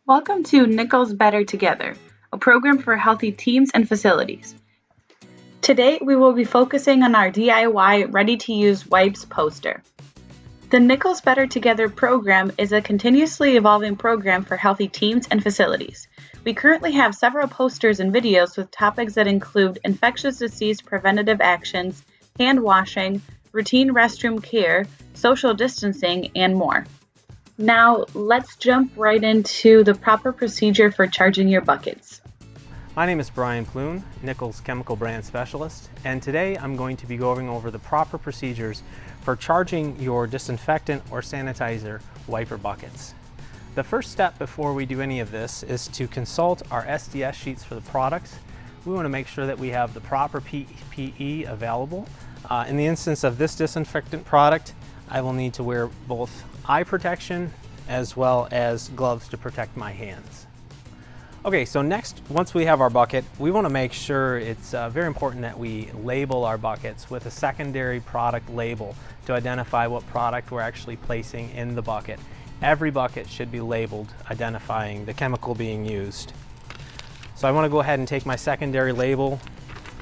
Welcome to Nichols Better Together, a program for healthy teams and facilities. Today, we will be focusing on our DIY ready-to-use wipes poster. The Nichols Better Together program is a continuously evolving program for healthy teams and facilities. We currently have several posters and videos with topics that include infectious disease preventative actions, hand washing, routine restroom care, social distancing, and more. Now, let's jump right into the proper procedure for charging your buckets. My name is Brian Ploon, Nichols Chemical Brand Specialist, and today I'm going to be going over the proper procedures for charging your disinfectant or sanitizer wiper buckets. The first step before we do any of this is to consult our SDS sheets for the products. We want to make sure that we have the proper PPE available. In the instance of this disinfectant product, I will need to wear both eye protection as well as gloves to protect my hands. Okay, so next, once we have our bucket, we want to make sure it's very important that we label our buckets with a secondary product label to identify what product we're actually placing in the bucket. Every bucket should be labeled, identifying the chemical being used. So I want to go ahead and take my secondary label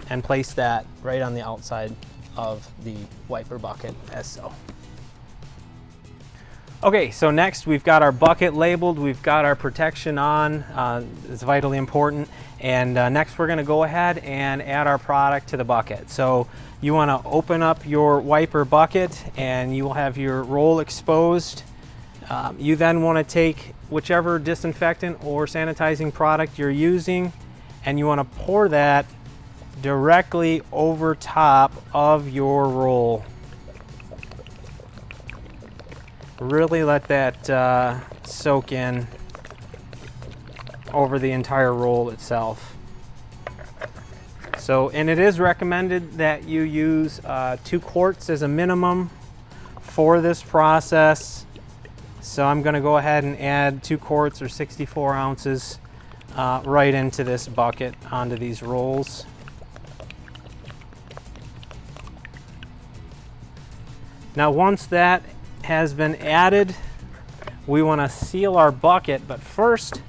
and place that right on the outside of the wiper bucket as so. Okay, so next we've got our bucket labeled, we've got our protection on, it's vitally important, and next we're going to go ahead and add our product to the bucket. So you want to open up your wiper bucket and you will have your roll exposed. You then want to take whichever disinfectant or sanitizing product you're using and you want to pour that directly over top of your roll. Really let that soak in over the entire roll itself. So, and it is recommended that you use 2 quarts as a minimum for this process. So I'm going to go ahead and add 2 quarts or 64 ounces right into this bucket onto these rolls. Now once that has been added, we want to seal our bucket, but first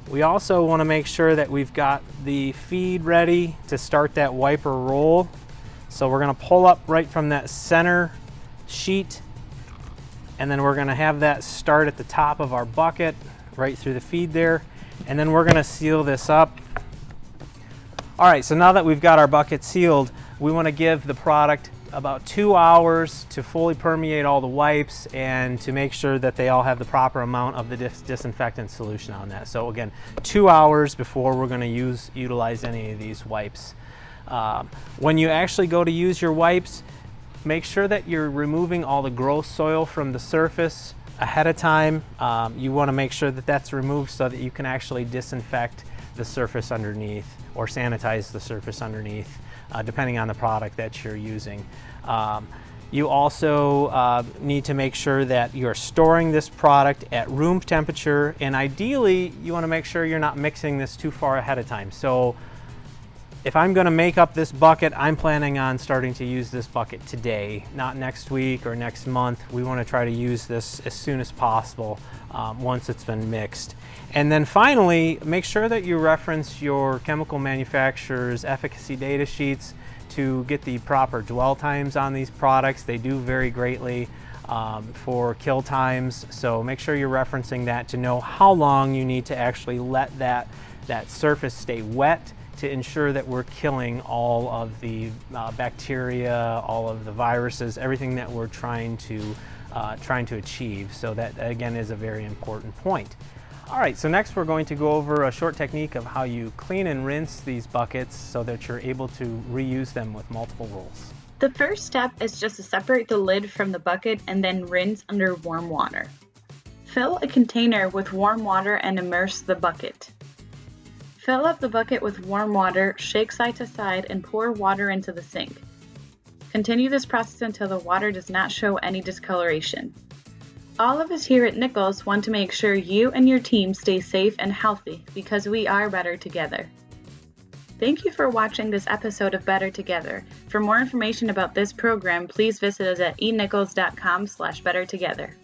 we also want to make sure that we've got the feed ready to start that wiper roll. So we're going to pull up right from that center sheet and then we're going to have that start at the top of our bucket right through the feed there, and then we're going to seal this up. Alright, so now that we've got our bucket sealed, we want to give the product about 2 hours to fully permeate all the wipes and to make sure that they all have the proper amount of the disinfectant solution on that. So again, 2 hours before we're going to utilize any of these wipes. When you actually go to use your wipes, make sure that you're removing all the gross soil from the surface ahead of time. You want to make sure that that's removed so that you can actually disinfect the surface underneath or sanitize the surface underneath, depending on the product that you're using. You also need to make sure that you're storing this product at room temperature, and ideally you want to make sure you're not mixing this too far ahead of time. So if I'm going to make up this bucket, I'm planning on starting to use this bucket today, not next week or next month. We want to try to use this as soon as possible once it's been mixed. And then finally, make sure that you reference your chemical manufacturer's efficacy data sheets to get the proper dwell times on these products. They do vary greatly for kill times, so make sure you're referencing that to know how long you need to actually let that surface stay wet to ensure that we're killing all of the bacteria, all of the viruses, everything that we're trying to achieve. So that again is a very important point. All right, so next we're going to go over a short technique of how you clean and rinse these buckets so that you're able to reuse them with multiple rolls. The first step is just to separate the lid from the bucket and then rinse under warm water. Fill a container with warm water and immerse the bucket. Fill up the bucket with warm water, shake side to side, and pour water into the sink. Continue this process until the water does not show any discoloration. All of us here at Nichols want to make sure you and your team stay safe and healthy because we are better together. Thank you for watching this episode of Better Together. For more information about this program, please visit us at enichols.com/bettertogether.